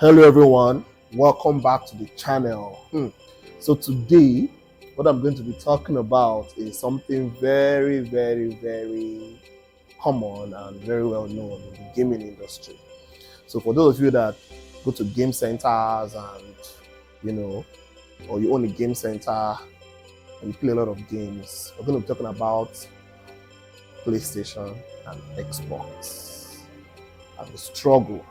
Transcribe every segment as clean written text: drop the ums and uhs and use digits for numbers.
Hello everyone, welcome back to the channel. So today what I'm going to be talking about is something very common and very well known in the gaming industry. So for those of you that go to game centers and or you own a game center and you play a lot of games, we're going to be talking about PlayStation and Xbox and the struggle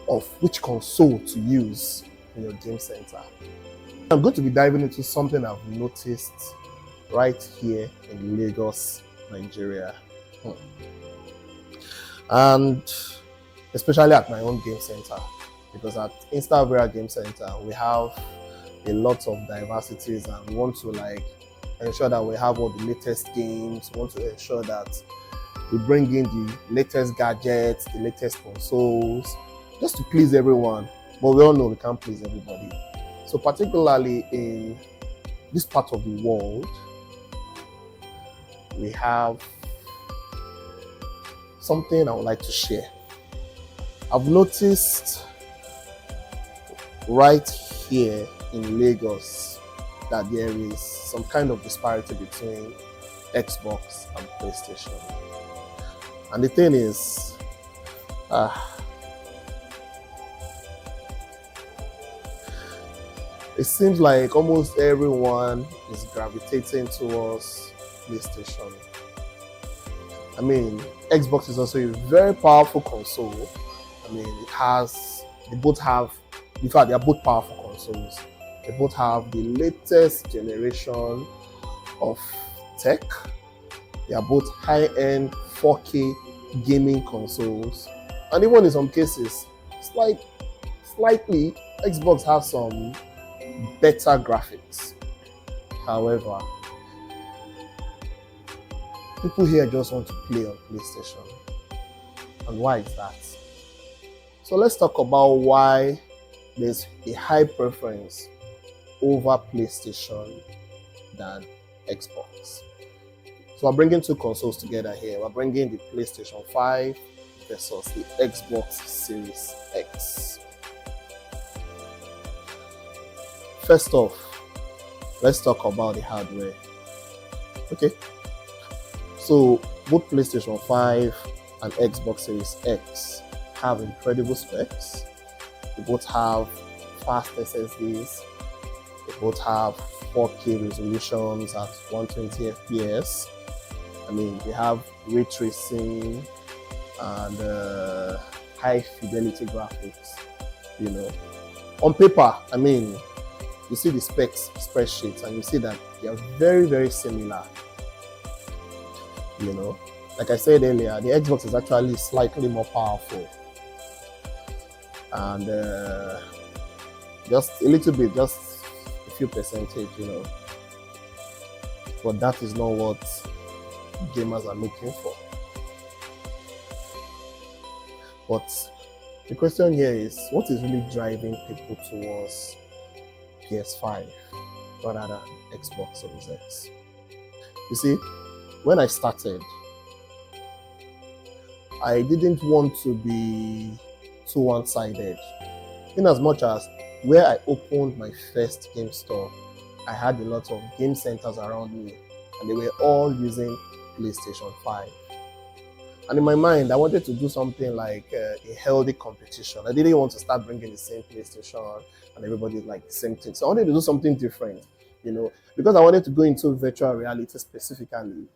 of which console to use in your game center. I'm going to be diving into something I've noticed right here in Lagos, Nigeria. And especially at my own game center, because at Instavera Game Center, we have a lot of diversities and we want to ensure that we have all the latest games. We want to ensure that we bring in the latest gadgets, the latest consoles, just to please everyone. But we all know we can't please everybody. So particularly in this part of the world, we have something I would like to share. I've noticed right here in Lagos that there is some kind of disparity between Xbox and PlayStation. And the thing is, it seems like almost everyone is gravitating towards PlayStation. I mean, Xbox is also a very powerful console. I mean, they both have, in fact, they are both powerful consoles. They both have the latest generation of tech. They are both high-end 4K gaming consoles. And even in some cases, slightly, Xbox has some better graphics. However, people here just want to play on PlayStation. And why is that? So let's talk about why there's a high preference over PlayStation than Xbox. So we're bringing two consoles together here. We're bringing the PlayStation 5 versus the Xbox Series X. First off, let's talk about the hardware. Okay. So both PlayStation 5 and Xbox Series X have incredible specs. They both have fast SSDs. They both have 4K resolutions at 120 FPS. I mean, they have ray tracing and high fidelity graphics. On paper, I mean, you see the specs spreadsheets and you see that they are very similar. Like I said earlier, the Xbox is actually slightly more powerful. And just a little bit, just a few percentage, But that is not what gamers are looking for. But the question here is, what is really driving people towards PS5 rather than Xbox Series X? You see, when I started, I didn't want to be too one-sided. In as much as where I opened my first game store, I had a lot of game centers around me and they were all using PlayStation 5. And in my mind, I wanted to do something like a healthy competition. I didn't want to start bringing the same PlayStation and everybody like the same thing. So I wanted to do something different, because I wanted to go into virtual reality specifically.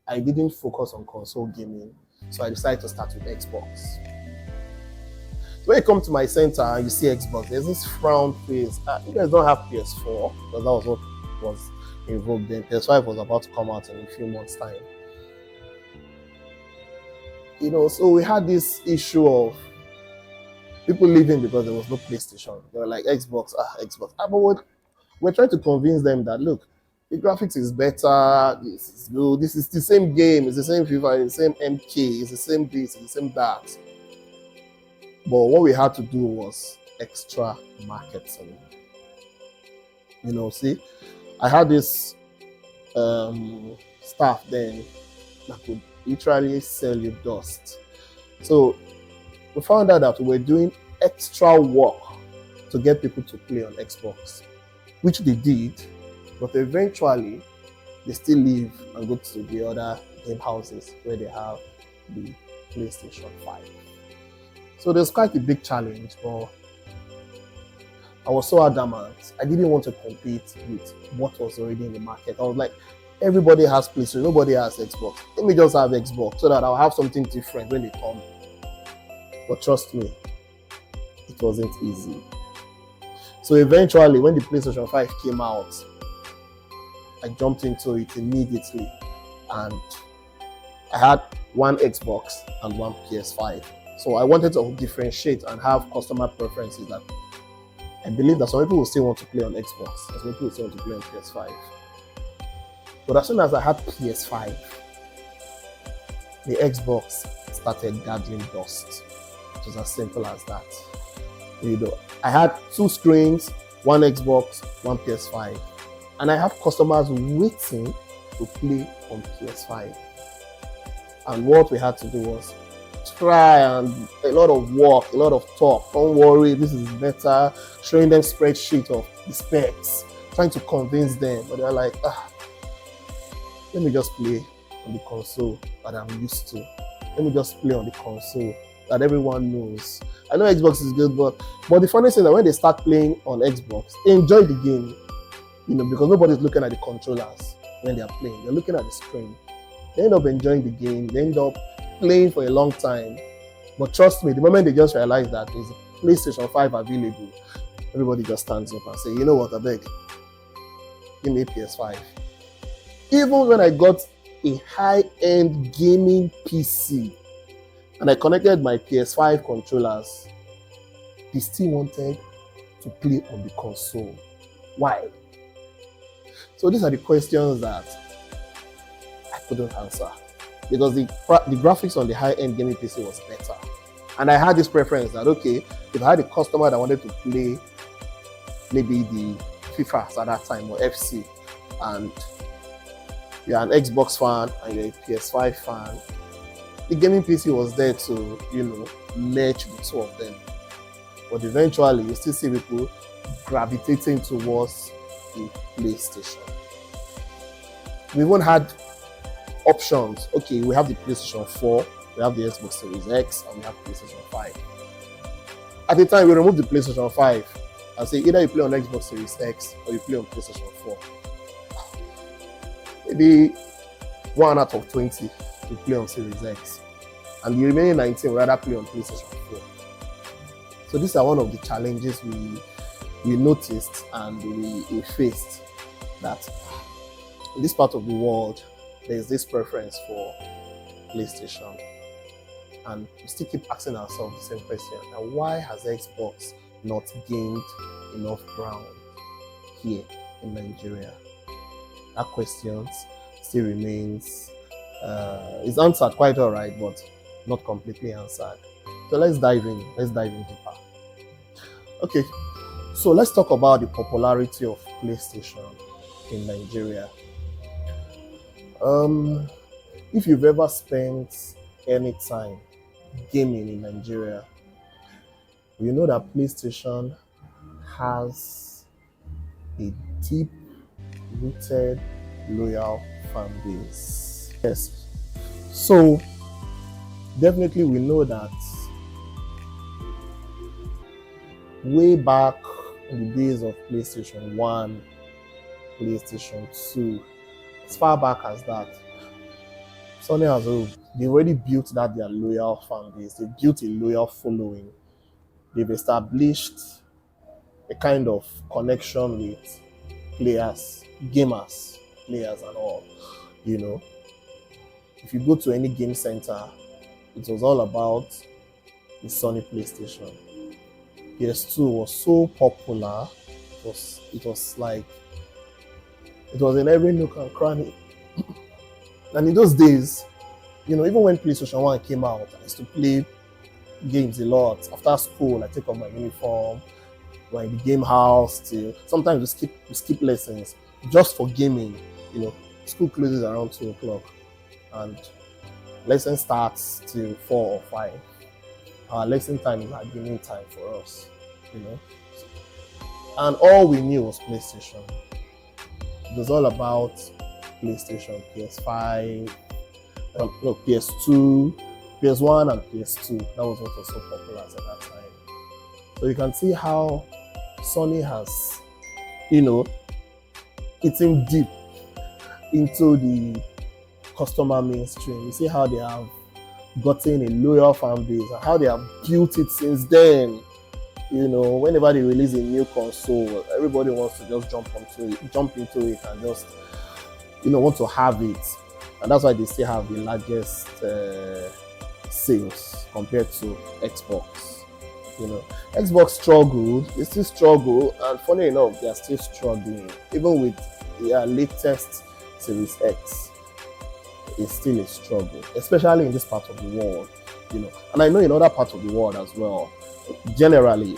I didn't focus on console gaming, so I decided to start with Xbox. So when you come to my center and you see Xbox, there's this frown face. You guys don't have PS4, because that was what was in vogue then. PS5 was about to come out in a few months' time. So we had this issue of people leaving because there was no PlayStation. They were like, Xbox. But we're trying to convince them that, look, the graphics is better, this is good, this is the same game, it's the same FIFA, it's the same MK, it's the same this, it's the same that. But what we had to do was extra marketing. See, I had this staff then that could literally sell you dust. So we found out that we were doing extra work to get people to play on Xbox, which they did, but eventually they still leave and go to the other game houses where they have the PlayStation 5. So there's quite a big challenge, but I was so adamant. I didn't want to compete with what was already in the market. I was like, everybody has PlayStation, nobody has Xbox. Let me just have Xbox so that I'll have something different when they come. But trust me, it wasn't easy. So eventually, when the PlayStation 5 came out, I jumped into it immediately, and I had one Xbox and one PS5. So I wanted to differentiate and have customer preferences. That I believe that some people will still want to play on Xbox, and some people will still want to play on PS5. But as soon as I had PS5, the Xbox started gathering dust. It was as simple as that. I had two screens, one Xbox, one PS5, and I have customers waiting to play on PS5. And what we had to do was try, and a lot of work, a lot of talk. Don't worry, this is better. Showing them spreadsheet of the specs, trying to convince them, but they're like, let me just play on the console that I'm used to. Let me just play on the console that everyone knows. I know Xbox is good, but the funny thing is that when they start playing on Xbox, they enjoy the game, because nobody's looking at the controllers when they are playing. They're looking at the screen. They end up enjoying the game. They end up playing for a long time. But trust me, the moment they just realize that there's a PlayStation 5 available, everybody just stands up and say, you know what, I beg, give me a PS5. Even when I got a high-end gaming PC and I connected my PS5 controllers, they still wanted to play on the console. Why? So these are the questions that I couldn't answer, because the graphics on the high-end gaming PC was better. And I had this preference that, okay, if I had a customer that wanted to play maybe the FIFA at that time or FC, and you're an Xbox fan and you're a PS5 fan, the gaming PC was there to, merge the two of them. But eventually, you still see people gravitating towards the PlayStation. We even had options. Okay, we have the PlayStation 4, we have the Xbox Series X, and we have PlayStation 5. At the time, we removed the PlayStation 5 and say either you play on Xbox Series X or you play on PlayStation 4. Maybe 1 out of 20 will play on Series X, and the remaining 19 will rather play on PlayStation 4. So these are one of the challenges we noticed and we faced, that in this part of the world, there's this preference for PlayStation. And we still keep asking ourselves the same question. And why has Xbox not gained enough ground here in Nigeria? That question still remains, is answered quite all right, but not completely answered. So let's dive in deeper. Okay, so let's talk about the popularity of PlayStation in Nigeria. If you've ever spent any time gaming in Nigeria, you know that PlayStation has a deep-rooted, loyal fan base. Yes. So definitely we know that way back in the days of PlayStation 1, PlayStation 2, as far back as that, Sony they already built that their loyal fan base. They built a loyal following. They've established a kind of connection with players, gamers, players and all. If you go to any game center, it was all about the Sony PlayStation. PS2 was so popular. It was in every nook and cranny. And in those days, even when PlayStation 1 came out, I used to play games a lot. After school, I take off my uniform, we're in the game house till sometimes we skip lessons just for gaming. School closes around 2 o'clock and lesson starts till 4 or 5. Our lesson time is our gaming time for us, you know. And all we knew was PlayStation. It was all about PlayStation, PS5, no, PS2, PS1 and PS2. That was what was so popular at that time. So you can see how Sony has, eaten deep into the customer mainstream. You see how they have gotten a loyal fan base and how they have built it since then. Whenever they release a new console, everybody wants to just jump into it and just, want to have it. And that's why they still have the largest sales compared to Xbox. Xbox struggled, they still struggle, and funny enough, they are still struggling. Even with their latest Series X, it's still a struggle, especially in this part of the world. And I know in other parts of the world as well. Generally,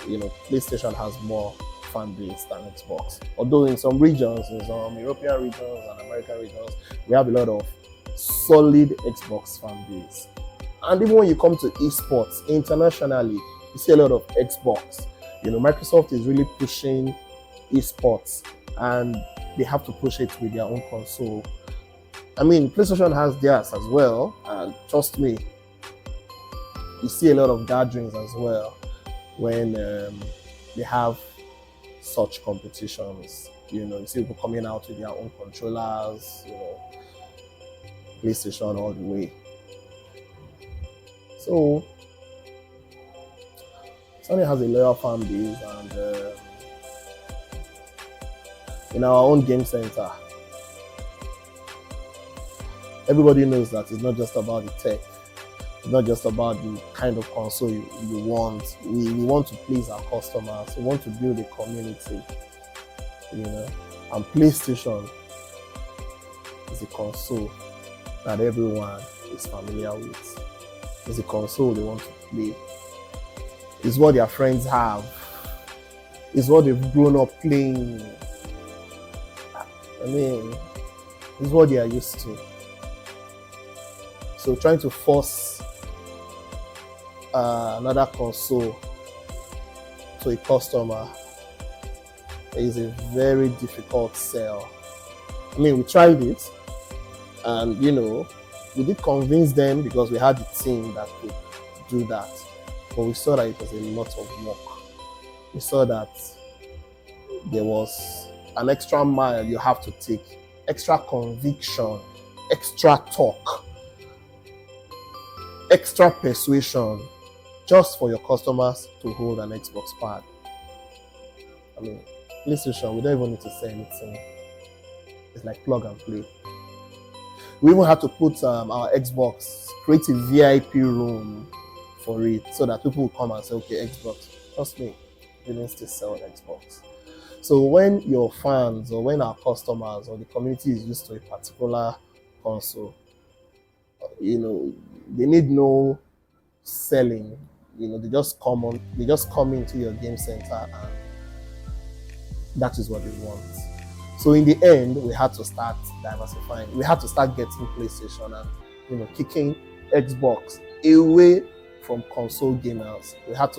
PlayStation has more fan base than Xbox. Although in some regions, in some European regions and American regions, we have a lot of solid Xbox fan base. And even when you come to esports internationally, you see a lot of Xbox. Microsoft is really pushing esports, and they have to push it with their own console. I mean, PlayStation has theirs as well, and trust me, you see a lot of gatherings as well when they have such competitions. You see people coming out with their own controllers, PlayStation all the way. So Sony has a loyal fan base, and in our own game center, everybody knows that it's not just about the tech. It's not just about the kind of console you want. We want to please our customers. We want to build a community, And PlayStation is a console that everyone is familiar with. It's a console they want to play. It's what their friends have. It's what they've grown up playing. I mean, it's what they are used to. So trying to force another console to a customer is a very difficult sell. I mean, we tried it, and we did convince them because we had the team that could do that. But we saw that it was a lot of work. We saw that there was an extra mile you have to take, extra conviction, extra talk, extra persuasion, just for your customers to hold an Xbox pad. I mean, PlayStation, we don't even need to say anything. It's like plug and play. We even had to put our Xbox, create a VIP room for it so that people will come and say, okay, Xbox. Trust me, we didn't still sell an Xbox. So when your fans or when our customers or the community is used to a particular console, they need no selling. They just come into your game center, and that is what they want. So in the end, we had to start diversifying. We had to start getting PlayStation and kicking Xbox away from console gamers. We had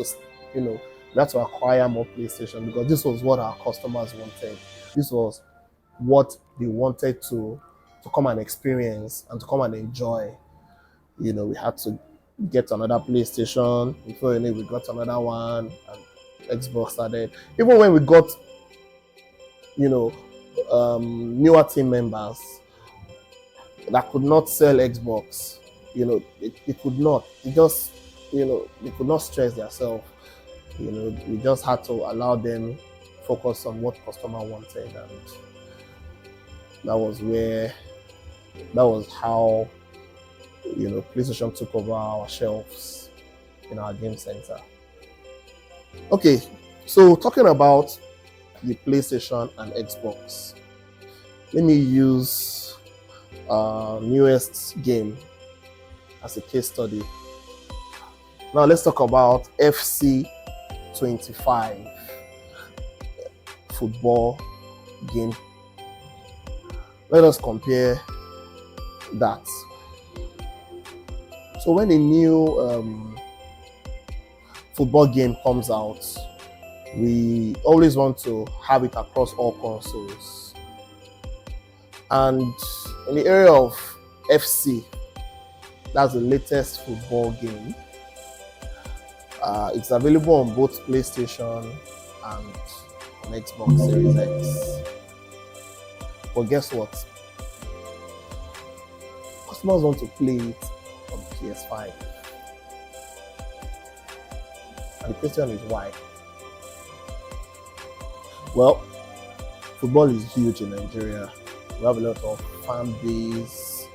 to acquire more PlayStation because this was what our customers wanted. This was what they wanted to come and experience and to come and enjoy. We had to get another PlayStation. Before we got another one, and Xbox started. Even when we got, newer team members that could not sell Xbox, they could not. They just, they could not stress themselves. We just had to allow them focus on what customer wanted, and that was how PlayStation took over our shelves in our game center. Okay, so talking about the PlayStation and Xbox, let me use our newest game as a case study. Now let's talk about FC 25 football game. Let us compare that. So when a new football game comes out, we always want to have it across all consoles. And in the area of FC, that's the latest football game. It's available on both PlayStation and on Xbox Series X. But guess what? Customers want to play it on PS5. And the question is why? Well, football is huge in Nigeria. We have a lot of fan base,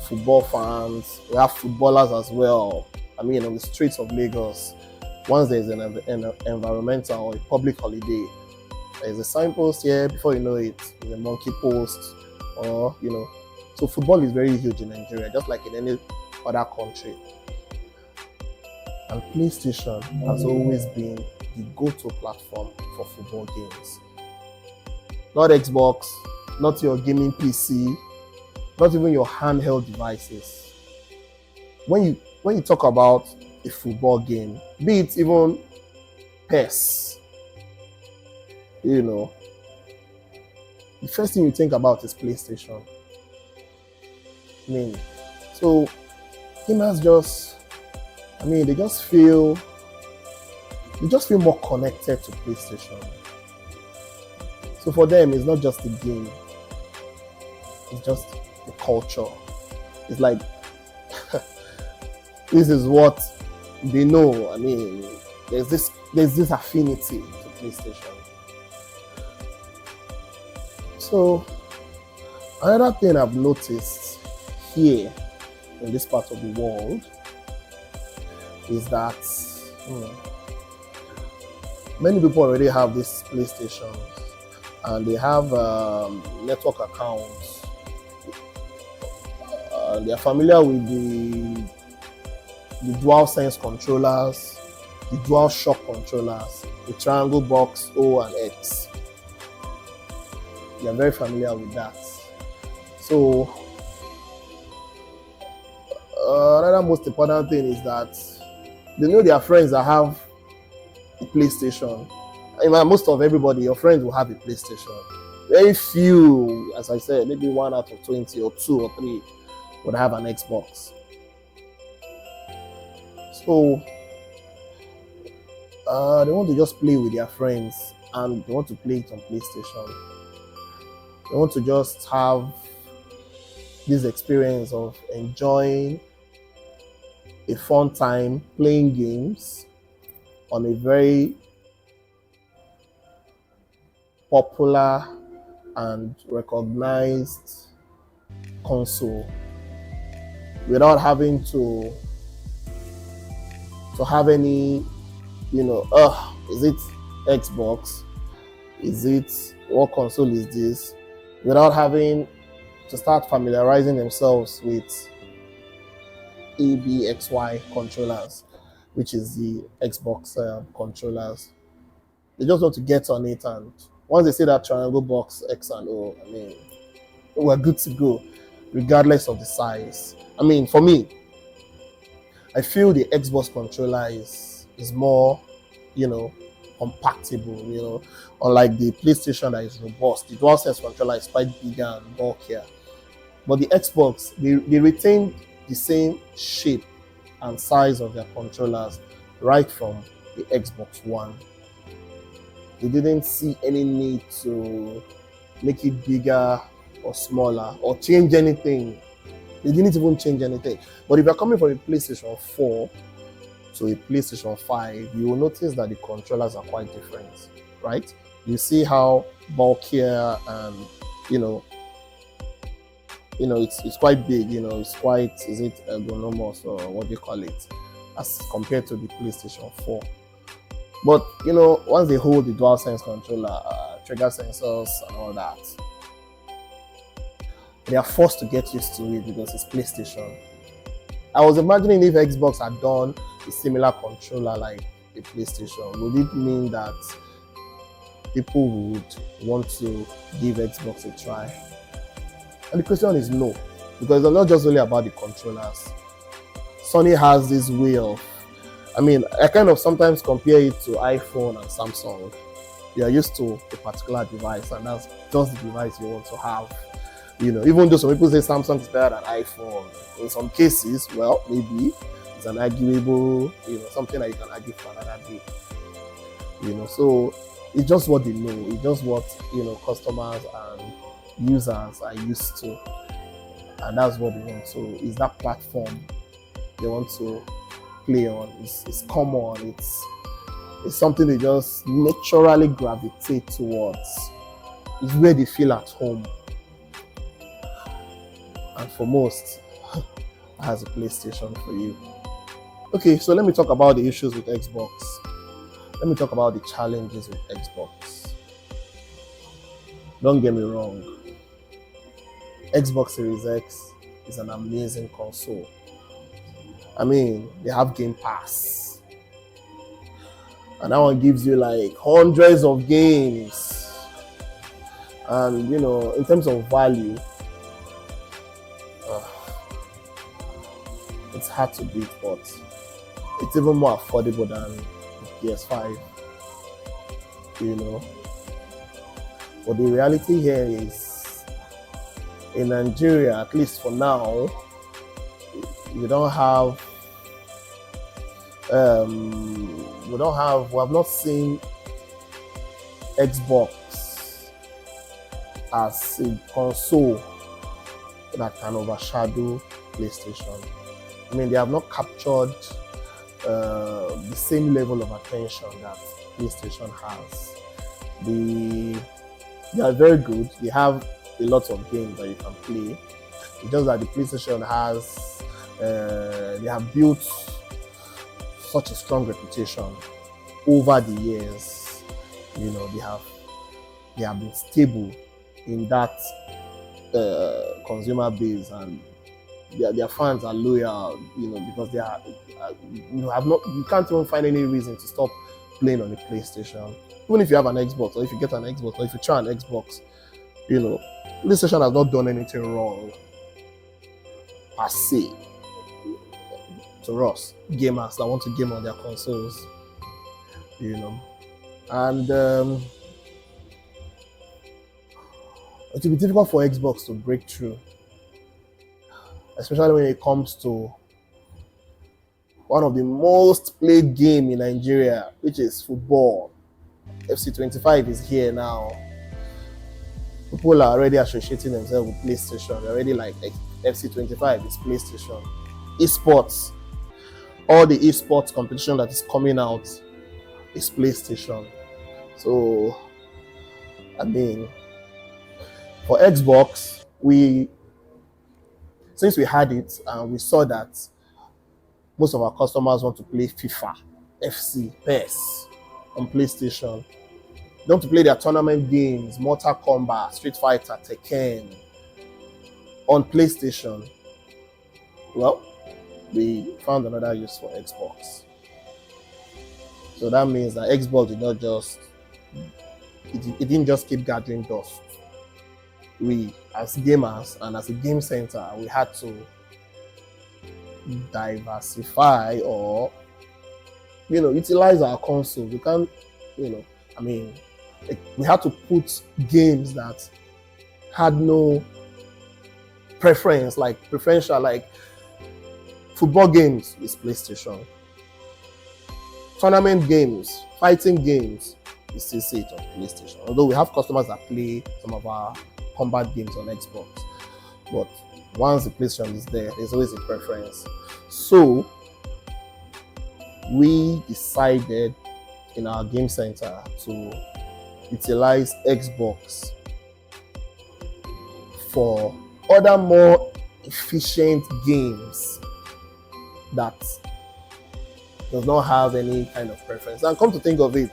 football fans. We have footballers as well. I mean, on the streets of Lagos, once there's an environmental or a public holiday, there's a signpost here. Before you know it, there's a monkey post, or So football is very huge in Nigeria, just like in any other country. And PlayStation has always been the go-to platform for football games. Not Xbox, not your gaming PC, not even your handheld devices. When you talk about a football game, be it even PES, the first thing you think about is PlayStation. So gamers they just feel more connected to PlayStation. So for them, it's not just the game, it's just the culture. It's like this is what they know. There's this affinity to PlayStation. So another thing I've noticed here in this part of the world is that many people already have this PlayStation and they have network accounts. They are familiar with the DualSense controllers, the DualShock controllers, the triangle box O and X. They are very familiar with that. So another most important thing is that they know their friends that have a PlayStation. Most of everybody, your friends will have a PlayStation. Very few, as I said, maybe 1 out of 20 or 2 or 3 would have an Xbox. So they want to just play with their friends and they want to play it on PlayStation. They want to just have this experience of enjoying a fun time playing games on a very popular and recognized console without having to have any, is it Xbox? Is it, what console is this? Without having to start familiarizing themselves with ABXY controllers, which is the Xbox controllers. They just want to get on it, and once they see that triangle box X and O, we're good to go, regardless of the size. For me, I feel the Xbox controller is more, compactable, unlike the PlayStation that is robust. The DualSense controller is quite bigger and bulkier. But the Xbox, they retain the same shape and size of their controllers right from the Xbox One. They didn't see any need to make it bigger or smaller or change anything. They didn't even change anything. But if you're coming from a PlayStation 4 to a PlayStation 5, you will notice that the controllers are quite different, right? You see how bulkier and, it's quite big, it's quite, is it ergonomous or what do you call it, as compared to the PlayStation 4. But, once they hold the DualSense controller, trigger sensors and all that, they are forced to get used to it because it's PlayStation. I was imagining if Xbox had done a similar controller like a PlayStation, would it mean that people would want to give Xbox a try? And the question is no, because it's not just only about the controllers. Sony has this way of I mean, I kind of sometimes compare it to iPhone and Samsung. You are used to a particular device, and that's just the device you want to have. Even though some people say Samsung is better than iPhone, in some cases, well, maybe it's an arguable, something that you can argue for another day. So it's just what they know. It's just what customers and users are used to, and that's what they want. So is that platform they want to play on? It's common. It's something they just naturally gravitate towards. It's where they feel at home. And for most, has a PlayStation for you. Okay, so let me talk about the issues with Xbox. Let me talk about the challenges with Xbox. Don't get me wrong. Xbox Series X is an amazing console. I mean, they have Game Pass. And that one gives you like hundreds of games. And, in terms of value, it's hard to beat, but it's even more affordable than PS5, But the reality here is, in Nigeria, at least for now, we have not seen Xbox as a console that can overshadow PlayStation. I mean, they have not captured the same level of attention that PlayStation has. They are very good. They have a lot of games that you can play. It's just that the PlayStation has, they have built such a strong reputation over the years. They have been stable in that consumer base, and their fans are loyal, because they are, you can't even find any reason to stop playing on the PlayStation. Even if you have an Xbox, or if you get an Xbox, or if you try an Xbox, PlayStation has not done anything wrong per se to us gamers that want to game on their consoles, and it will be difficult for Xbox to break through, especially when it comes to one of the most played game in Nigeria, which is football. FC25 is here now. People are already associating themselves with PlayStation. They're already like FC25 is PlayStation. Esports, all the esports competition that is coming out is PlayStation. So, I mean, for Xbox, since we had it and we saw that most of our customers want to play FIFA, FC, PES on PlayStation. They want to play their tournament games, Mortal Kombat, Street Fighter, Tekken on PlayStation. Well, we found another use for Xbox. So that means that Xbox did not just, it didn't just keep gathering dust. We, as gamers and as a game center, we had to diversify or utilize our console. We can't, we had to put games that had no preference, like preferential, like football games is PlayStation. Tournament games, fighting games, we still see it on PlayStation. Although we have customers that play some of our combat games on Xbox, but once the PlayStation is there, there's always a preference. So we decided in our game center to utilize Xbox for other more efficient games that does not have any kind of preference. And come to think of it,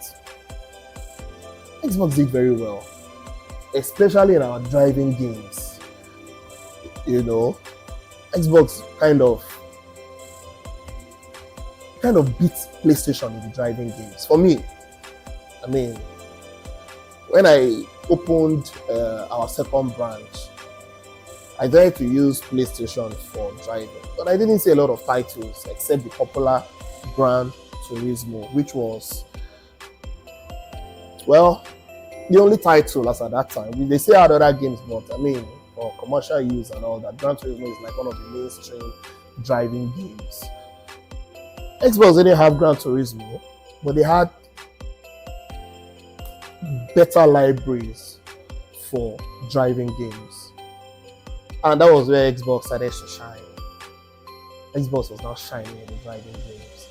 Xbox did very well, especially in our driving games. Xbox kind of beats PlayStation in the driving games. For me, when I opened our second branch, I tried to use PlayStation for driving, but I didn't see a lot of titles except the popular brand Turismo, which was, well, the only title as at that time. They still had other games, but I mean, for commercial use and all that, Gran Turismo is like one of the mainstream driving games. Xbox didn't have Gran Turismo, but they had better libraries for driving games. And that was where Xbox started to shine. Xbox was now shining in the driving games.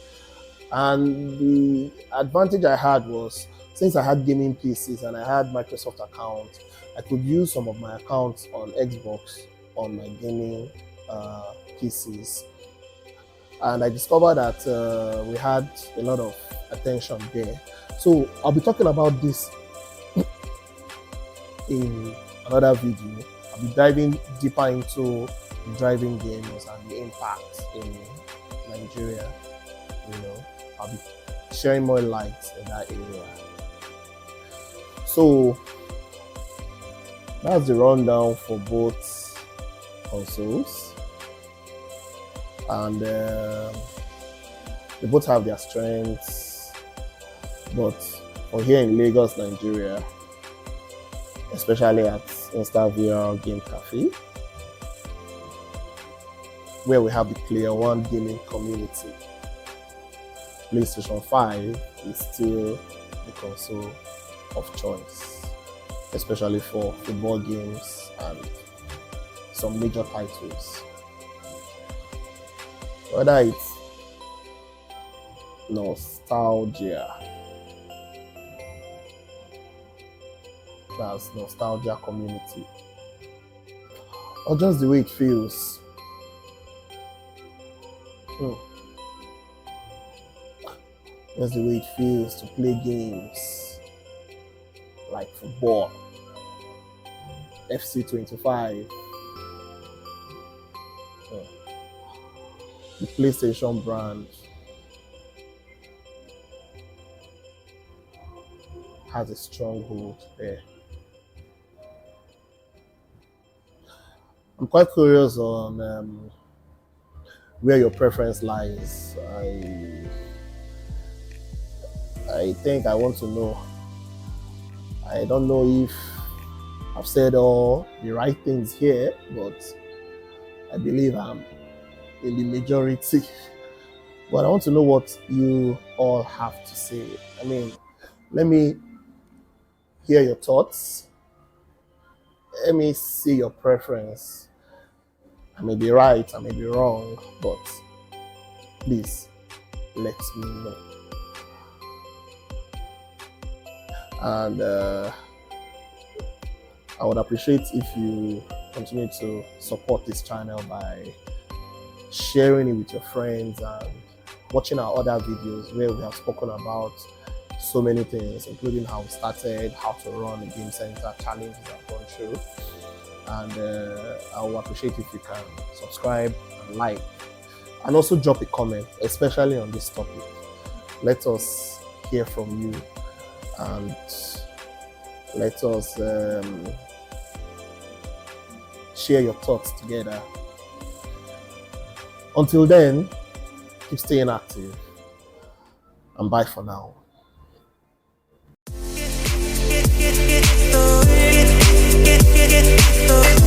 And the advantage I had was, since I had gaming PCs and I had Microsoft accounts, I could use some of my accounts on Xbox on my gaming PCs. And I discovered that we had a lot of attention there. So I'll be talking about this in another video. I'll be diving deeper into driving games and the impact in Nigeria. I'll be sharing more light in that area. So that's the rundown for both consoles, and they both have their strengths. But for here in Lagos, Nigeria, especially at InstaVR Game Cafe, where we have the Player One gaming community, PlayStation 5 is still the console of choice, especially for football games and some major titles. Whether it's nostalgia, that's nostalgia community, or just the way it feels. Just the way it feels to play games like football, FC25, the PlayStation brand has a stronghold there. I'm quite curious on where your preference lies. I think I want to know. I don't know if I've said all the right things here, but I believe I'm in the majority. But I want to know what you all have to say. I mean, let me hear your thoughts. Let me see your preference. I may be right, I may be wrong, but please let me know. And I would appreciate if you continue to support this channel by sharing it with your friends and watching our other videos where we have spoken about so many things, including how we started, how to run a game center, challenges I've gone through. And I would appreciate if you can subscribe and like, and also drop a comment, especially on this topic. Let us hear from you, and let us share your thoughts together. Until then, keep staying active, and bye for now. Get